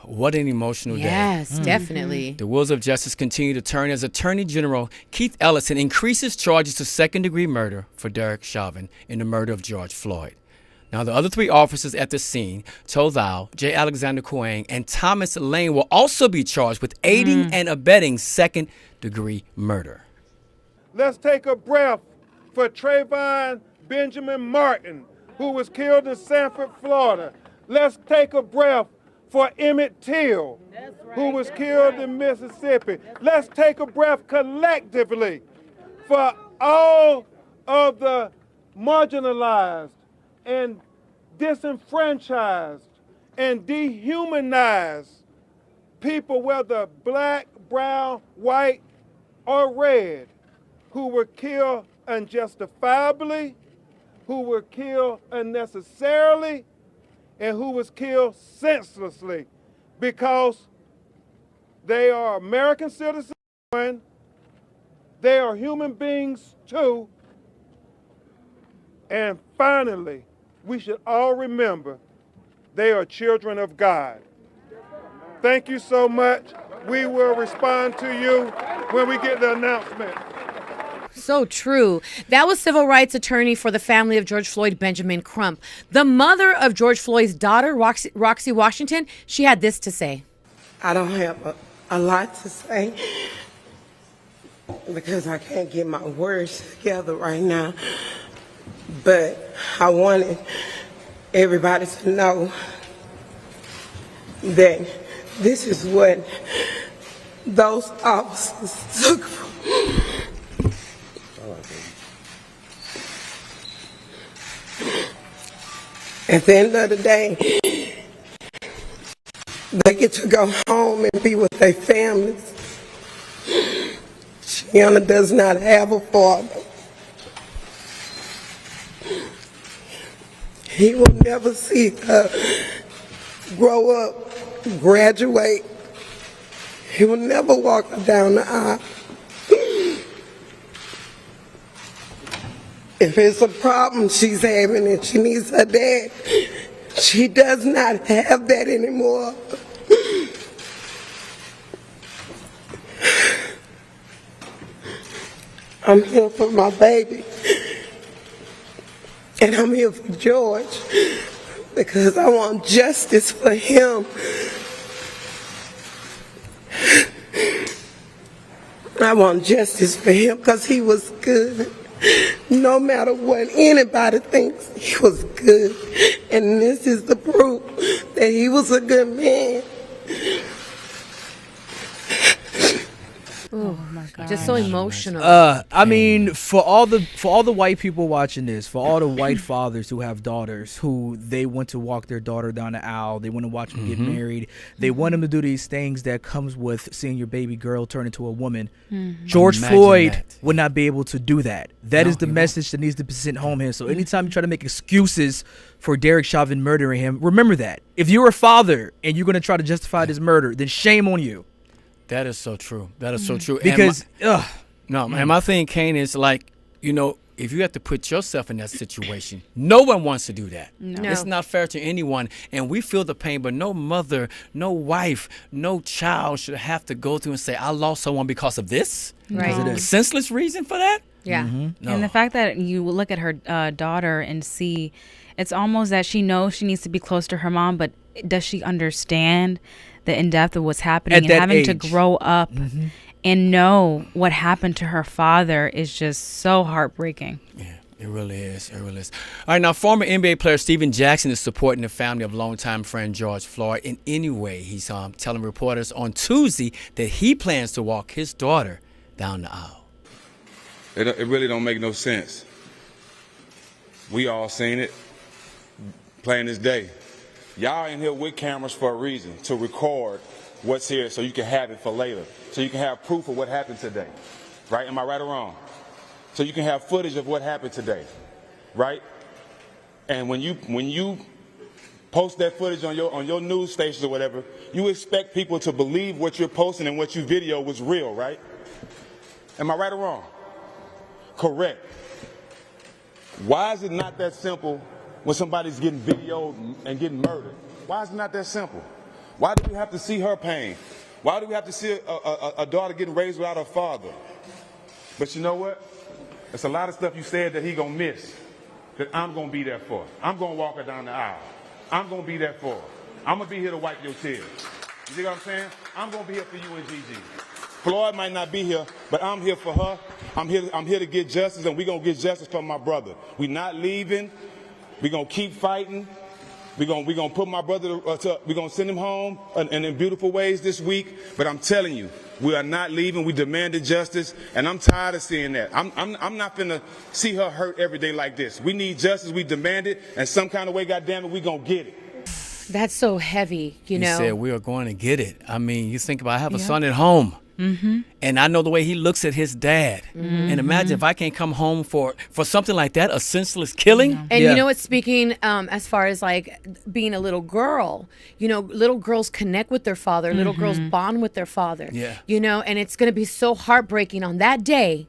What an emotional day. Yes, definitely. The wheels of justice continue to turn as Attorney General Keith Ellison increases charges to second-degree murder for Derek Chauvin in the murder of George Floyd. Now, the other three officers at the scene, To Thou, J. Alexander Kuang, and Thomas Lane, will also be charged with aiding and abetting second-degree murder. Let's take a breath for Trayvon Benjamin Martin, who was killed in Sanford, Florida. Let's take a breath for Emmett Till, who was killed in Mississippi. Let's take a breath collectively for all of the marginalized and disenfranchised and dehumanized people, whether black, brown, white, or red, who were killed unjustifiably, who were killed unnecessarily, and who was killed senselessly because they are American citizens, they are human beings too, and finally, we should all remember they are children of God. Thank you so much. We will respond to you when we get the announcement. So true. That was civil rights attorney for the family of George Floyd, Benjamin Crump. The mother of George Floyd's daughter, Roxie Washington, she had this to say. I don't have a lot to say because I can't get my words together right now. But I wanted everybody to know that this is what those officers took from. At the end of the day, they get to go home and be with their families. Shiana does not have a father. He will never see her grow up, graduate. He will never walk her down the aisle. If it's a problem she's having and she needs her dad, she does not have that anymore. I'm here for my baby. And I'm here for George because I want justice for him. I want justice for him because he was good. No matter what anybody thinks, he was good. And this is the proof that he was a good man. Oh my God. Just so emotional. I mean, for all the white people watching this, for all the white fathers who have daughters who they want to walk their daughter down the aisle, they want to watch them get married, they want them to do these things that comes with seeing your baby girl turn into a woman. George Floyd would not be able to do that. That is the message that needs to be sent home here. So anytime you try to make excuses for Derek Chauvin murdering him, remember that. If you're a father and you're going to try to justify this murder, then shame on you. That is so true. That is so true. Because, and my thing, Kane, is like, if you have to put yourself in that situation, no one wants to do that. No. It's not fair to anyone, and we feel the pain, but no mother, no wife, no child should have to go through and say, I lost someone because of this. Right. A senseless reason for that? Yeah. No. And the fact that you look at her daughter and see, it's almost that she knows she needs to be close to her mom, but does she understand the in-depth of what's happening and having age. to grow up and know what happened to her father is just so heartbreaking. Yeah, it really is. It really is. All right, now former NBA player Steven Jackson is supporting the family of longtime friend George Floyd in any way. He's telling reporters on Tuesday that he plans to walk his daughter down the aisle. It really don't make no sense. We all seen it playing this day. Y'all in here with cameras for a reason, to record what's here so you can have it for later, so you can have proof of what happened today, right? Am I right or wrong? So you can have footage of what happened today, right? And when you post that footage on your news stations or whatever, you expect people to believe what you're posting and what you video was real, right? Am I right or wrong? Correct. Why is it not that simple when somebody's getting videoed and getting murdered? Why is it not that simple? Why do we have to see her pain? Why do we have to see a daughter getting raised without her father? But you know what? It's a lot of stuff you said that he gonna miss, that I'm gonna be there for. I'm gonna walk her down the aisle. I'm gonna be there for her. I'm gonna be here to wipe your tears. You see what I'm saying? I'm gonna be here for you and Gigi. Floyd might not be here, but I'm here for her. I'm here to get justice, and we're gonna get justice for my brother. We're not leaving. We're gonna keep fighting. We're gonna put my brother we're gonna send him home and in beautiful ways this week. But I'm telling you, we are not leaving. We demanded justice, and I'm tired of seeing that. I'm not finna see her hurt every day like this. We need justice. We demand it, and some kind of way, goddamn it, we gonna get it. That's so heavy, you know. He said we are going to get it. I mean, you think about, I have a son at home. And I know the way he looks at his dad. And imagine if I can't come home for something like that, a senseless killing. And you know what, speaking as far as like being a little girl, you know, little girls connect with their father, little girls bond with their father. Yeah. You know, and it's going to be so heartbreaking on that day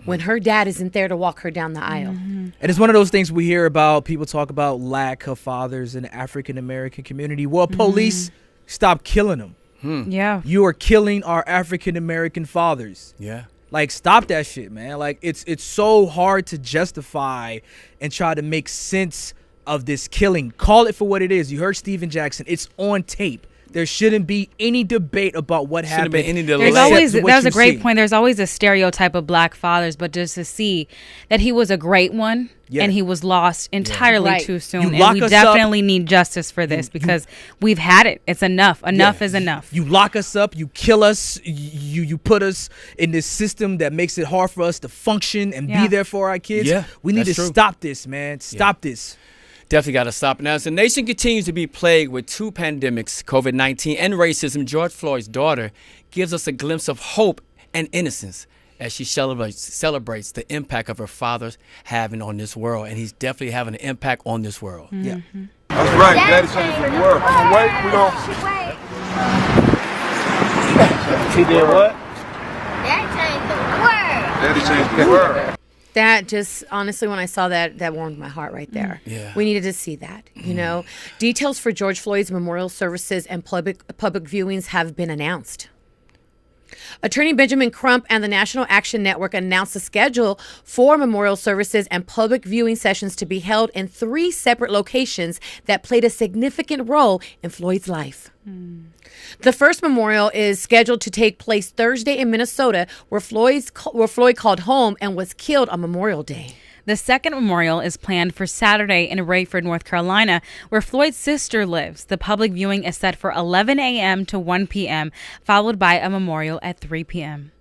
when her dad isn't there to walk her down the aisle. And it's one of those things we hear about. People talk about lack of fathers in the African American community. Well, police, stop killing them. Yeah. You are killing our African American fathers. Yeah. Like, stop that shit, man. Like, it's so hard to justify and try to make sense of this killing. Call it for what it is. You heard Steven Jackson. It's on tape. There shouldn't be any debate about what happened. Been any delay. There's always, that was a great point. There's always a stereotype of black fathers, but just to see that he was a great one and he was lost entirely too soon. And we definitely need justice for this because we've had it. It's enough. Enough is enough. You lock us up, you kill us, you put us in this system that makes it hard for us to function and be there for our kids. Yeah, we need to stop this, man. Stop this. Definitely got to stop. Now, as the nation continues to be plagued with two pandemics, COVID-19 and racism, George Floyd's daughter gives us a glimpse of hope and innocence as she celebrates the impact of her father having on this world. And he's definitely having an impact on this world. Yeah. That's right. Daddy changed the world. Wait, we don't. He did what? Daddy changed the world. That just, honestly, when I saw that, that warmed my heart right there. Yeah. We needed to see that, you know. Details for George Floyd's memorial services and public viewings have been announced. Attorney Benjamin Crump and the National Action Network announced the schedule for memorial services and public viewing sessions to be held in 3 separate locations that played a significant role in Floyd's life. The first memorial is scheduled to take place Thursday in Minnesota, where Floyd called home and was killed on Memorial Day. The second memorial is planned for Saturday in Rayford, North Carolina, where Floyd's sister lives. The public viewing is set for 11 a.m. to 1 p.m., followed by a memorial at 3 p.m.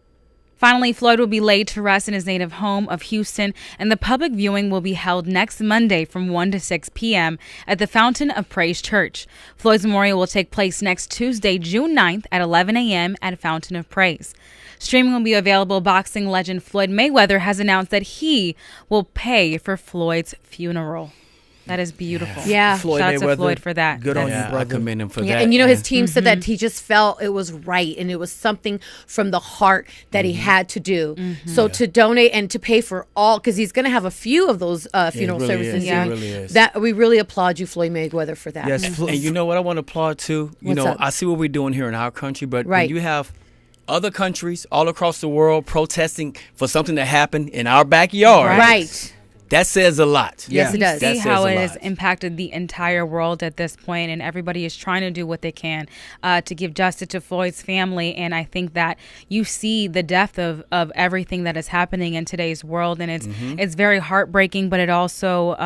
Finally, Floyd will be laid to rest in his native home of Houston, and the public viewing will be held next Monday from 1 to 6 p.m. at the Fountain of Praise Church. Floyd's memorial will take place next Tuesday, June 9th at 11 a.m. at Fountain of Praise. Streaming will be available. Boxing legend Floyd Mayweather has announced that he will pay for Floyd's funeral. That is beautiful. Yeah. Floyd Shout out to Mayweather, Floyd for that. Good on you, I brother. commend him for Yeah, that. and you know, his team said that he just felt it was right and it was something from the heart that he had to do. So to donate and to pay for all, because he's going to have a few of those funeral really services. is. It really is. That we really applaud you, Floyd Mayweather, for that. Yes, And you know what I want to applaud too? You What's know, up? I see what we're doing here in our country, but Right. when you have other countries all across the world protesting for something that happened in our backyard, Right. that says a lot. Yes, it does. That See says how a it lot. has impacted the entire world at this point, and everybody is trying to do what they can to give justice to Floyd's family. And I think that you see the depth of everything that is happening in today's world, and it's very heartbreaking. But it also,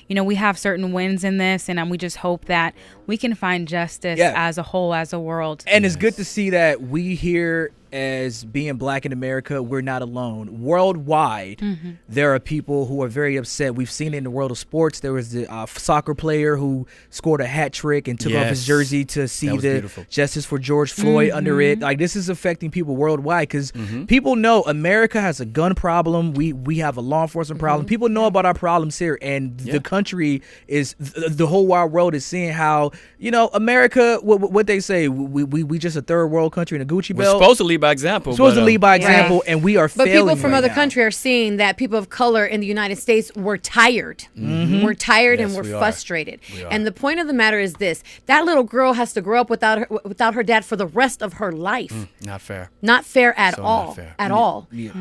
you know, we have certain wins in this, and we just hope that we can find justice as a whole, as a world. And it's good to see that we here, as being black in America, we're not alone. Worldwide, there are people who are very upset. We've seen it in the world of sports. There was the soccer player who scored a hat trick and took off his jersey to see was the beautiful. justice for George Floyd under it. Like, this is affecting people worldwide because people know America has a gun problem. We have a law enforcement problem. People know about our problems here, and the country is the whole wide world is seeing how, you know, America. What they say, we just a third world country in a Gucci We're belt. supposed to lead lead by example. Supposed to lead by example, Right. and we are But failing people from right other now. countries are seeing that people of color in the United States were tired. We're tired Yes, and we we're are. frustrated. We are. And the point of the matter is this: that little girl has to grow up without her dad for the rest of her life. Not fair. Not fair at So all. not fair. At all. Yeah.